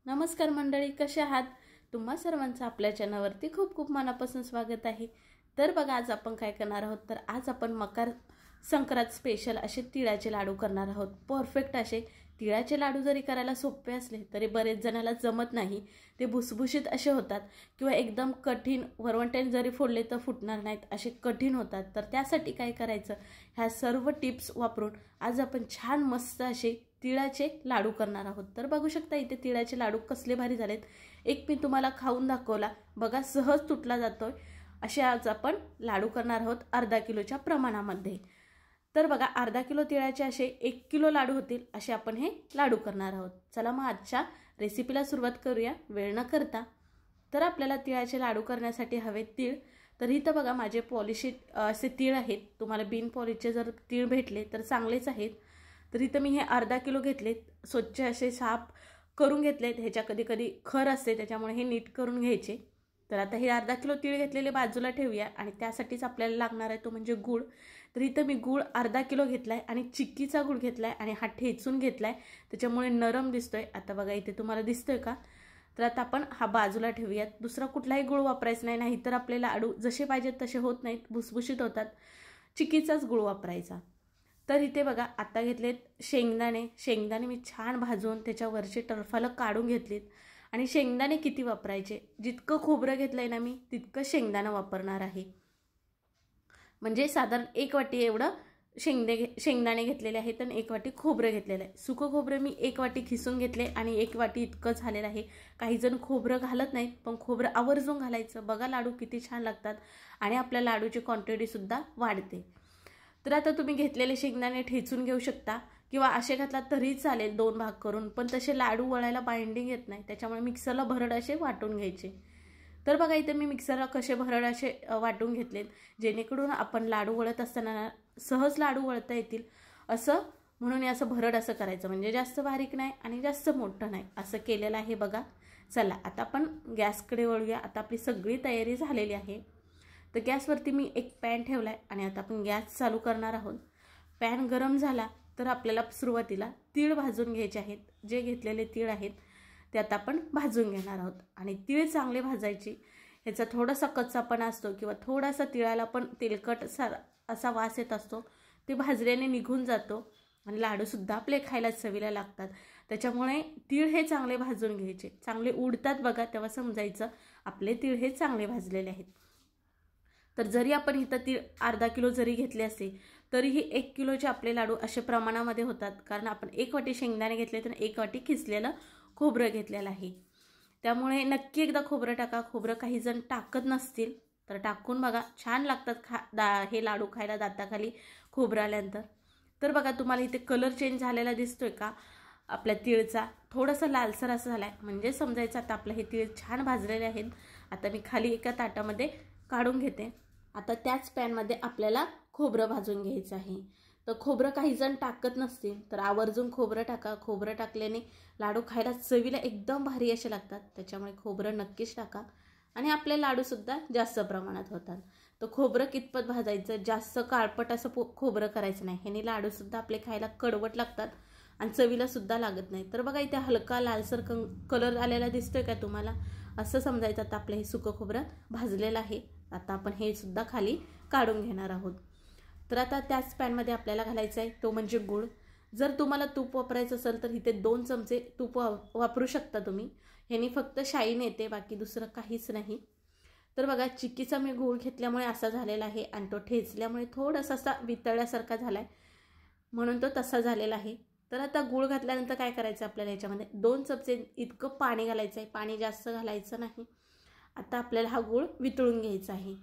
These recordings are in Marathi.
नमस्कार मंडळी, कसे आहात? तुम्हा सर्वांचं आपल्या चॅनलवरती खूप खूप मनापासून स्वागत आहे। तर बघा, आज आपण काय करणार आहोत, तर आज आपण मकर संक्रांत स्पेशल असे तिळाचे लाडू करणार आहोत। परफेक्ट असे तिळाचे लाडू जरी करायला सोपे असले तरी बरेच जणांना जमत नाही, ते भुसभुशीत असे होतात किंवा एकदम कठीण वरवंट्याने जरी फोडले तर फुटणार नाहीत, असे कठीण होतात। तर त्यासाठी काय करायचं, ह्या सर्व टिप्स वापरून आज आपण छान मस्त असे तिळाचे लाडू करणार आहोत। तर बघू शकता इथे तिळाचे लाडू कसले भारी झालेत। एक मी तुम्हाला खाऊन दाखवला बघा, सहज तुटला जातोय। असे आज आपण लाडू करणार आहोत अर्धा किलोच्या प्रमाणामध्ये। तर बघा, अर्धा किलो तिळाचे असे 1 किलो लाडू होतील असे आपण हे लाडू करणार आहोत। चला मग आजच्या रेसिपीला सुरुवात करूया वेळ न करता। तर आपल्याला तिळाचे लाडू करण्यासाठी हवे तीळ। तर इथं बघा, माझे पॉलिशिड असे तीळ आहेत। तुम्हाला बिन पॉलिशचे जर तीळ भेटले तर चांगलेच आहेत। तर इथं मी हे अर्धा किलो घेतलेत, स्वच्छ असे साफ करून घेतलेत। ह्याच्या कधी कधी खर असते, त्याच्यामुळे हे नीट करून घ्यायचे। तर आता हे अर्धा किलो तीळ घेतलेले बाजूला ठेवूया आणि त्यासाठीच आपल्याला लागणार आहे तो म्हणजे गूळ। तर इथं मी गूळ अर्धा किलो घेतलाय आणि चिक्कीचा गूळ घेतलाय आणि हा ठेचून घेतलाय, त्याच्यामुळे नरम दिसतोय। आता बघा इथे तुम्हाला दिसतोय का? तर आता आपण हा बाजूला ठेवूयात। दुसरा कुठलाही गूळ वापरायचा नाही, नाहीतर आपले लाडू जसे पाहिजेत तसे होत नाहीत, भुसभुशीत होतात। चिक्कीचाच गूळ वापरायचा। तर इथे बघा, आता घेतलेत शेंगदाणे मी छान भाजून त्याच्यावरचे टरफाल काढून घेतलीत। आणि शेंगदाणे किती वापरायचे, जितकं खोबरं घेतलंय ना मी तितकं शेंगदाणे वापरणार आहे। म्हणजे साधारण 1 वाटी एवढं शेंगदाणे घेतलेले आहेत आणि 1 वाटी खोबरं घेतलेलं आहे। सुकं खोबरं मी 1 वाटी खिसून घेतले आणि 1 वाटी इतकं झालेलं आहे। काही जण खोबरं घालत नाहीत, पण खोबरं आवर्जून घालायचं, बघा लाडू किती छान लागतात आणि आपल्या लाडूची क्वांटिटी सुद्धा वाढते। तर आता तुम्ही घेतलेले शेंगदाणे ठेचून घेऊ शकता किंवा असे घातला तरी चालेल 2 भाग करून, पण तसे लाडू वळायला बाइंडिंग येत नाही, त्याच्यामुळे मिक्सरला भरड असे वाटून घ्यायचे। तर बघा इथे मी मिक्सरला कसे भरड असे वाटून घेतलेत, जेणेकरून आपण लाडू वळत असताना सहज लाडू वळता येतील असं, म्हणून असं भरड असं करायचं, म्हणजे जास्त बारीक नाही आणि जास्त मोठं नाही असं केलेलं आहे बघा। चला आता आपण गॅसकडे वळूया। आता आपली सगळी तयारी झालेली आहे। तर गॅसवरती मी एक पॅन ठेवलाय आणि आता आपण गॅस चालू करणार आहोत। पॅन गरम झाला तर आपल्याला सुरुवातीला तीळ भाजून घ्यायचे आहेत। जे घेतलेले तीळ आहेत ते आता आपण भाजून घेणार आहोत आणि तीळ चांगले भाजायचे। ह्याचा थोडासा कच्चापणा असतो किंवा थोडासा तिळाला पण तेलकट असा वास येत असतो, ते भाजल्याने निघून जातो आणि लाडू सुद्धा आपले खायला चवीला लागतात। त्याच्यामुळे तीळ हे चांगले भाजून घ्यायचे, चांगले उडतात बघा, तेव्हा समजायचं आपले तीळ हे चांगले भाजलेले आहेत। तर जरी आपण इथं तीळ अर्धा किलो जरी घेतले असते तरीही 1 किलोचे आपले लाडू असे प्रमाणामध्ये होतात, कारण आपण 1 वाटी शेंगदाणे घेतले तर 1 वाटी खिसलेलं खोबरं घेतलेलं आहे। त्यामुळे नक्की एकदा खोबरं टाका। खोबरं काही जण टाकत नसतील तर टाकून बघा, छान लागतात हे लाडू खायला दाताखाली खोबरं आल्यानंतर। तर बघा, तुम्हाला इथे कलर चेंज झालेला दिसतोय का आपल्या तीळचा? थोडासा लालसर असं झालाय, म्हणजे समजायचं आता आपलं हे तीळ छान भाजलेले आहेत। आता मी खाली एका ताटामध्ये काढून घेते। आता त्याच पॅनमध्ये आपल्याला खोबरं भाजून घ्यायचं आहे। तर खोबरं काही जण टाकत नसतील तर आवर्जून खोबरं टाका। खोबरं टाकल्याने लाडू खायला चवीला एकदम भारी असे लागतात, त्याच्यामुळे खोबरं नक्कीच टाका आणि आपले लाडू सुद्धा जास्त प्रमाणात होतात। तर खोबरं कितपत भाजायचं, जास्त काळपट असं खोबरं करायचं नाही, ह्याने लाडू सुद्धा आपले खायला कडवट लागतात आणि चवीला सुद्धा लागत नाही। तर बघा इथे हलका लालसर कलर आलेला दिसतोय का तुम्हाला? असं समजायचं आता आपलं हे सुकं खोबरं भाजलेलं आहे। आता आपण हे सुद्धा खाली काढून घेणार आहोत। तर आता त्याच पॅनमध्ये आपल्याला घालायचं आहे तो म्हणजे गूळ। जर तुम्हाला तूप वापरायचं असेल तर इथे 2 चमचे तूप वापरू शकता तुम्ही, ह्यानी फक्त शाईन येते, बाकी दुसरं काहीच नाही। तर बघा, चिक्कीचा मी गूळ घेतल्यामुळे असा झालेला आहे आणि तो ठेचल्यामुळे थोडासा असा वितळल्यासारखा झालाय, म्हणून तो तसा झालेला आहे। तर आता गूळ घातल्यानंतर काय करायचं, आपल्याला ह्याच्यामध्ये 2 चमचे इतकं पाणी घालायचं आहे, पाणी जास्त घालायचं नाही। आता आपल्याला हा गूळ वितळून घ्यायचा आहे।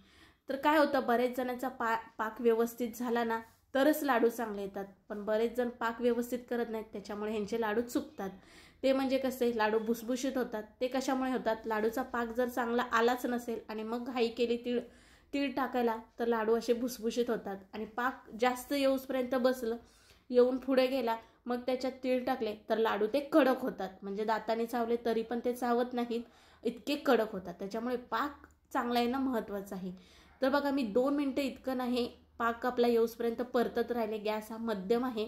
तर काय होतं, बरेच जणांचा पाक व्यवस्थित झाला ना तरच लाडू चांगले येतात, पण बरेच जण पाक व्यवस्थित करत नाहीत, त्याच्यामुळे ह्यांचे लाडू चुकतात। ते म्हणजे कसे, लाडू भुसभुशीत होतात। ते कशामुळे होतात, लाडूचा पाक जर चांगला आलाच नसेल आणि मग घाई केली तीळ टाकायला तर लाडू असे भुसभुशीत होतात आणि पाक जास्त येऊसपर्यंत बसलं, येऊन पुढे गेला, मग त्याच्यात तीळ टाकले तर लाडू ते कडक होतात, म्हणजे दाताने चावले तरी पण ते चावत नाहीत, इतके कडक होतात। त्याच्यामुळे पाक चांगला येणं महत्त्वाचं आहे। तर बघा, मी 2 मिनिटं इतकं नाही पाक आपला येऊसपर्यंत परतत राहिले। गॅस हा मध्यम आहे।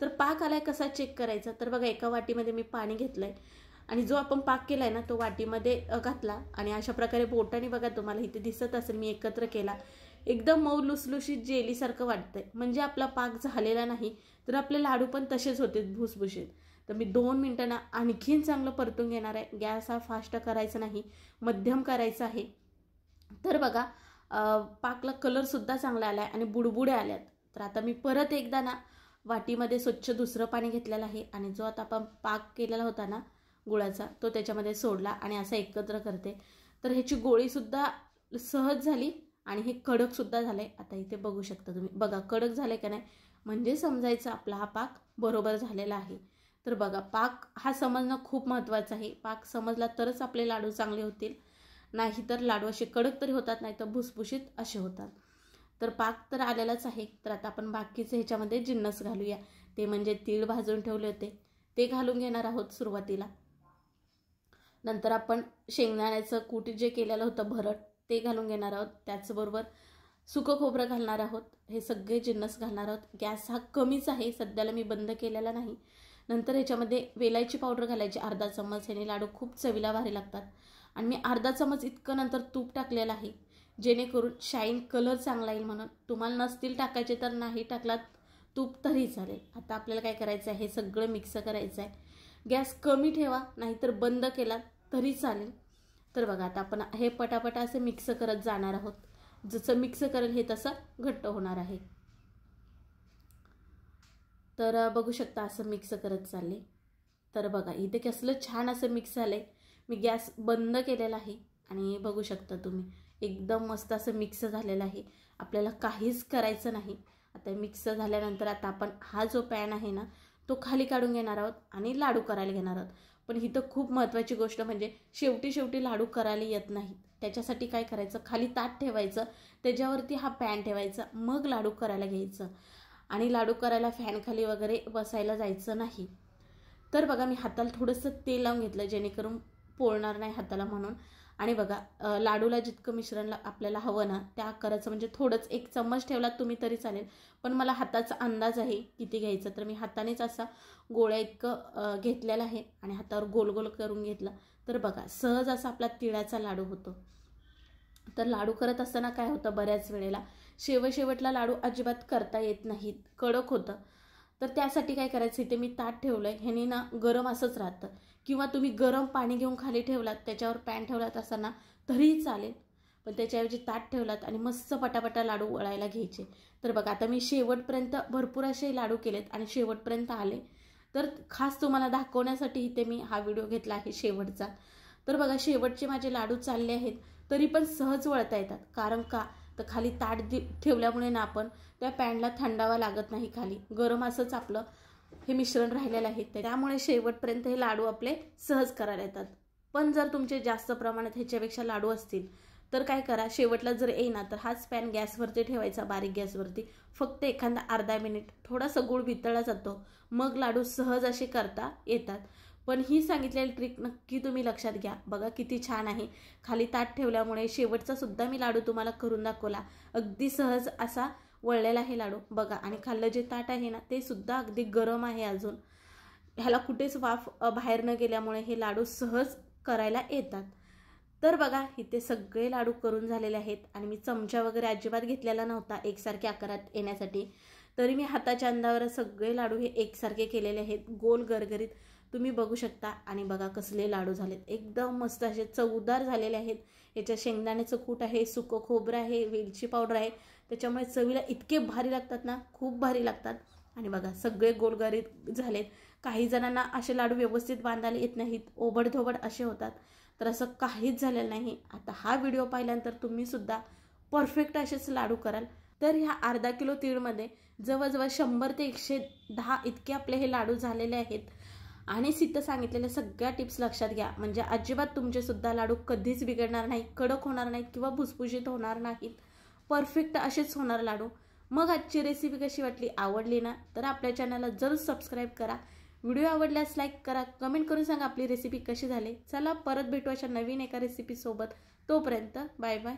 तर पाक आलाय कसा चेक करायचा, तर बघा एका वाटीमध्ये मी पाणी घेतलंय आणि जो आपण पाक केला आहे ना तो वाटीमध्ये घातला आणि अशा प्रकारे बोटाने बघा तुम्हाला इथे दिसत असेल मी एकत्र केला. एकदम मऊ लुसलुशीत जेलीसारखं वाटतंय. म्हणजे आपला पाक झालेला नाही तर आपले लाडू पण तसेच होते भुसभुशीत. तर मी 2 मिनिटांना आणखीन चांगलं परतून घेणार आहे. गॅस हा फास्ट करायचा नाही, मध्यम करायचा आहे. तर बघा पाकला कलरसुद्धा चांगला आला आहे आणि बुडबुडे आल्यात. तर आता मी परत एकदा ना वाटीमध्ये स्वच्छ दुसरं पाणी घेतलेलं आहे आणि जो आता आपण पाक केलेला होता ना गुळाचा तो त्याच्यामध्ये सोडला आणि असं एकत्र करते. तर ह्याची गोळीसुद्धा सहज झाली आणि हे कडकसुद्धा झालं आहे. आता इथे बघू शकता तुम्ही, बघा कडक झालं का नाही म्हणजे समजायचं आपला हा पाक बरोबर झालेला आहे. तर बघा पाक हा समजणं खूप महत्त्वाचं आहे. पाक समजला तरच आपले लाडू चांगले होतील, नाहीतर लाडू असे कडक तरी होतात नाही तर भुसभुशीत असे होतात. तर पाक तर आलेलाच आहे. तर आता आपण बाकीचे ह्याच्यामध्ये जिन्नस घालूया. ते म्हणजे तीळ भाजून ठेवले होते ते घालून घेणार आहोत सुरुवातीला. नंतर आपण शेंगदाण्याचं कूट जे केलेलं होतं भरड ते घालून घेणार आहोत. त्याचबरोबर सुकं खोबरं घालणार आहोत. हे सगळे जिन्नस घालणार आहोत. गॅस हा कमीच आहे, सध्याला मी बंद केलेला नाही. नंतर ह्याच्यामध्ये वेलायची पावडर घालायची अर्धा चम्मच. ह्याने लाडू खूप चवीला भारी लागतात. आणि मी अर्धा चम्मच इतकं नंतर तूप टाकलेलं आहे जेणेकरून शाईन कलर चांगला येईल म्हणून. तुम्हाला नसतील टाकायचे तर नाही टाकलात तूप तरी चालेल. आता आपल्याला काय करायचं आहे, हे सगळं मिक्स करायचं आहे. गॅस कमी ठेवा नाहीतर बंद केला तरी चालेल. तर बघा आता आपण हे पटापटा असे मिक्स करत जाणार आहोत. जसं मिक्स करेल हे तसं घट्ट होणार आहे. तर बघू शकता असं मिक्स करत चालले. तर बघा इथे कसलं छान असं मिक्स झालं आहे. मी गॅस बंद केलेला आहे आणि बघू शकता तुम्ही एकदम मस्त असं मिक्स झालेलं आहे. आपल्याला काहीच करायचं नाही. आता मिक्स झाल्यानंतर आता आपण हा जो पॅन आहे ना तो खाली काढून घेणार आहोत आणि लाडू करायला घेणार आहोत. पण ही तर खूप महत्त्वाची गोष्ट म्हणजे शेवटी लाडू करायला येत नाहीत. त्याच्यासाठी काय करायचं, खाली ताट ठेवायचं, त्याच्यावरती हा पॅन ठेवायचा, मग लाडू करायला घ्यायचं. आणि लाडू करायला फॅन खाली वगैरे बसायला जायचं नाही. तर बघा मी हाताला थोडंसं तेल लावून घेतलं जेणेकरून पोळणार नाही हाताला म्हणून. आणि बघा लाडूला जितकं मिश्रण आपल्याला हवं ना त्या आकाराचं म्हणजे थोडंच 1 चम्मच ठेवलात तुम्ही तरी चालेल. पण मला हाताचा अंदाज आहे किती घ्यायचं, तर मी हातानेच असा गोळ्या इतकं घेतलेलं आहे आणि हातावर गोल गोल करून घेतलं. तर बघा सहज असा आपला तिळाचा लाडू होतो. तर लाडू करत असताना काय होतं बऱ्याच वेळेला शेवटला लाडू अजिबात करता येत नाहीत, कडक होतं. तर त्यासाठी काय करायचं, इथे मी ताट ठेवलं आहे, ह्याने ना गरम असंच राहतं. किंवा तुम्ही गरम पाणी घेऊन खाली ठेवलात त्याच्यावर पॅन ठेवलात असताना तरीही चालेल. पण त्याच्याऐवजी ताट ठेवलात आणि मस्त पटापटा लाडू वळायला घ्यायचे. तर बघा आता मी शेवटपर्यंत भरपूर असे लाडू केलेत आणि शेवटपर्यंत आले. तर खास तुम्हाला दाखवण्यासाठी इथे मी हा व्हिडिओ घेतला आहे शेवटचा. तर बघा शेवटचे माझे लाडू चालले आहेत तरी पण सहज वळता येतात. कारण का तर खाली ताट ठेवल्यामुळे ना आपण त्या पॅनला थंडावा लागत नाही, खाली गरम असंच आपलं हे मिश्रण राहिलेलं आहे. त्यामुळे शेवटपर्यंत हे लाडू आपले सहज करायला येतात. पण जर तुमचे जास्त प्रमाणात ह्याच्यापेक्षा लाडू असतील तर काय करा, शेवटला जर येईना तर हाच पॅन गॅसवरती ठेवायचा, बारीक गॅसवरती. फक्त एखादा अर्धा मिनिट थोडासा गूळ वितळला जातो, मग लाडू सहज असे करता येतात. पण ही सांगितलेली ट्रिक नक्की तुम्ही लक्षात घ्या. बघा किती छान आहे. खाली ताट ठेवल्यामुळे शेवटचा सुद्धा मी लाडू तुम्हाला करून दाखवला. अगदी सहज असा वळलेला आहे लाडू बघा. आणि खाल्लं जे ताट आहे ना ते सुद्धा अगदी गरम आहे अजून. ह्याला कुठेच वाफ बाहेर न गेल्यामुळे हे लाडू सहज करायला येतात. तर बघा इथे सगळे लाडू करून झालेले आहेत आणि मी चमचा वगैरे अजिबात घेतलेला नव्हता एकसारख्या आकारात येण्यासाठी. तरी मी हाताच्या अंदावर सगळे लाडू हे एकसारखे केलेले आहेत, गोल गरगरीत तुम्ही बघू शकता. आणि बघा कसले लाडू झालेत, एकदम मस्त असे चवदार झालेले आहेत. याच्यात शेंगदाण्याचं कूट आहे, सुकं खोबरं आहे, वेलची पावडर आहे, त्याच्यामुळे चवीला इतके भारी लागतात ना, खूप भारी लागतात. आणि बघा सगळे गोलगरीत झालेत. काही जणांना असे लाडू व्यवस्थित बांधायला येत नाहीत, ओबडधोबड असे होतात. तर असं काहीच झालेलं नाही. आता हा व्हिडिओ पाहिल्यानंतर तुम्ही सुद्धा परफेक्ट असेच लाडू कराल. तर ह्या अर्धा किलो तीळमध्ये जवळजवळ 100 ते 110 इतके आपले हे लाडू झालेले आहेत. आणि तिथं सांगितलेल्या सगळ्या टिप्स लक्षात घ्या, म्हणजे अजिबात तुमचे सुद्धा लाडू कधीच बिघडणार नाही, कडक होणार नाहीत किंवा भुसभुशीत होणार नाहीत. परफेक्ट असेच होणार लाडू. मग आजची रेसिपी कशी वाटली, आवडली ना तर आपल्या चॅनलला जरूर सबस्क्राईब करा. व्हिडिओ आवडल्यास लाईक करा, कमेंट करून सांगा आपली रेसिपी कशी झाली. चला परत भेटू अशा नवीन एका रेसिपीसोबत. तोपर्यंत बाय बाय.